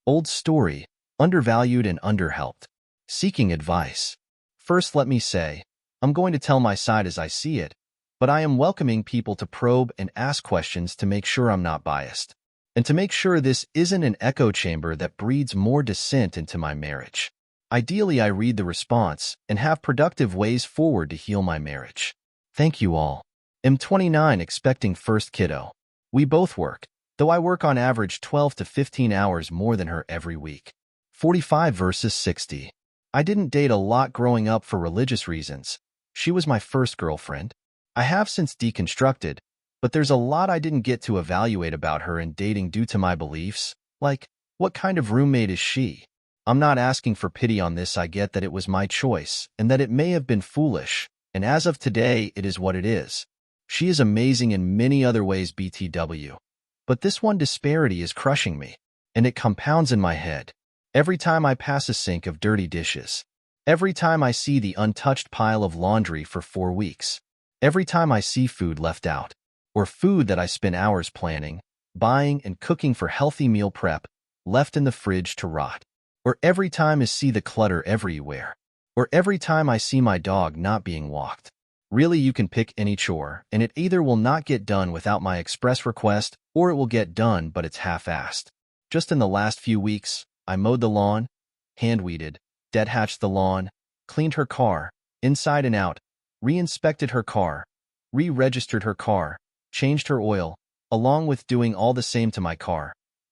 Old story, undervalued and underhelped. Seeking advice. First, let me say, I'm going to tell my side as I see it, but I am welcoming people to probe and ask questions to make sure I'm not biased, and to make sure this isn't an echo chamber that breeds more dissent into my marriage. Ideally, I read the response and have productive ways forward to heal my marriage. Thank you all. Am 29, expecting first kiddo. We both work, though I work on average 12 to 15 hours more than her every week. 45 versus 60. I didn't date a lot growing up for religious reasons. She was my first girlfriend. I have since deconstructed, but there's a lot I didn't get to evaluate about her in dating due to my beliefs, like, what kind of roommate is she? I'm not asking for pity on this. I get that it was my choice, and that it may have been foolish, and as of today, it is what it is. She is amazing in many other ways, BTW. But this one disparity is crushing me, and it compounds in my head. Every time I pass a sink of dirty dishes, every time I see the untouched pile of laundry for 4 weeks, every time I see food left out, or food that I spent hours planning, buying, and cooking for healthy meal prep, left in the fridge to rot, or every time I see the clutter everywhere, or every time I see my dog not being walked. Really, you can pick any chore, and it either will not get done without my express request, or it will get done but it's half-assed. Just in the last few weeks, I mowed the lawn, hand-weeded, dead-hatched the lawn, cleaned her car, inside and out, re-inspected her car, re-registered her car, changed her oil, along with doing all the same to my car.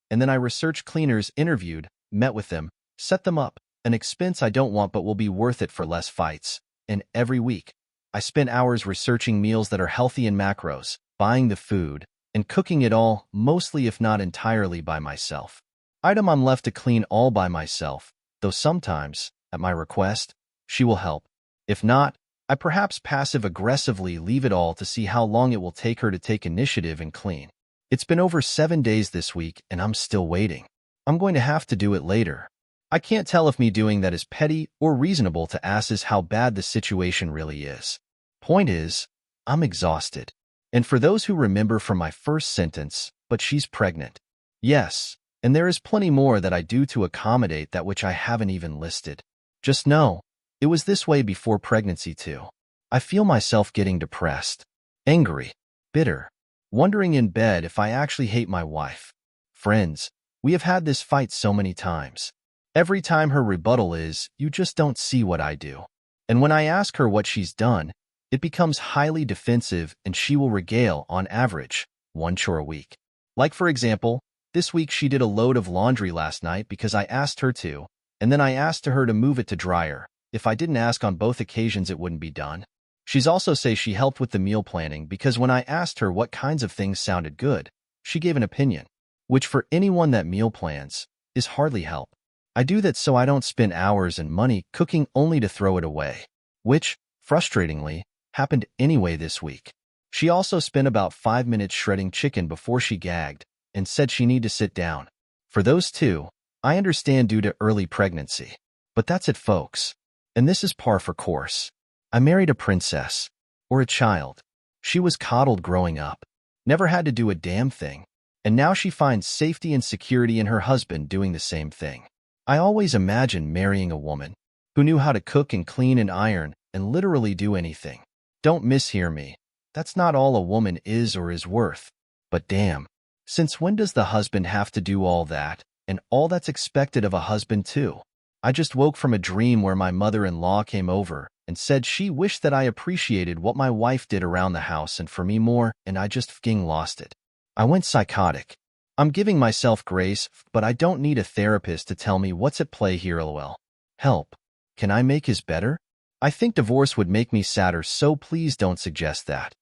And then I researched cleaners, interviewed, met with them, set them up, an expense I don't want but will be worth it for less fights. And every week, I spent hours researching meals that are healthy in macros, buying the food, and cooking it all, mostly if not entirely by myself. Item I'm left to clean all by myself, though sometimes, at my request, she will help. If not, I perhaps passive-aggressively leave it all to see how long it will take her to take initiative and clean. It's been over 7 days this week, and I'm still waiting. I'm going to have to do it later. I can't tell if me doing that is petty or reasonable to ask how bad the situation really is. Point is, I'm exhausted. And for those who remember from my first sentence, but she's pregnant. Yes, and there is plenty more that I do to accommodate that which I haven't even listed. Just know, it was this way before pregnancy too. I feel myself getting depressed, angry, bitter, wondering in bed if I actually hate my wife. Friends, we have had this fight so many times. Every time her rebuttal is, you just don't see what I do. And when I ask her what she's done, it becomes highly defensive and she will regale, on average, 1 chore a week. Like for example, this week she did a load of laundry last night because I asked her to, and then I asked her to move it to dryer. If I didn't ask on both occasions, it wouldn't be done. She's also say she helped with the meal planning because when I asked her what kinds of things sounded good, she gave an opinion, which for anyone that meal plans, is hardly help. I do that so I don't spend hours and money cooking only to throw it away, which, frustratingly, happened anyway this week. She also spent about 5 minutes shredding chicken before she gagged and said she needed to sit down. For those two, I understand due to early pregnancy. But that's it, folks. And this is par for course. I married a princess, or a child. She was coddled growing up, never had to do a damn thing, and now she finds safety and security in her husband doing the same thing. I always imagined marrying a woman who knew how to cook and clean and iron and literally do anything. Don't mishear me. That's not all a woman is or is worth. But damn, since when does the husband have to do all that, and all that's expected of a husband too? I just woke from a dream where my mother-in-law came over and said she wished that I appreciated what my wife did around the house and for me more, and I just f***ing lost it. I went psychotic. I'm giving myself grace, but I don't need a therapist to tell me what's at play here, lol. Help. Can I make his better? I think divorce would make me sadder, so please don't suggest that.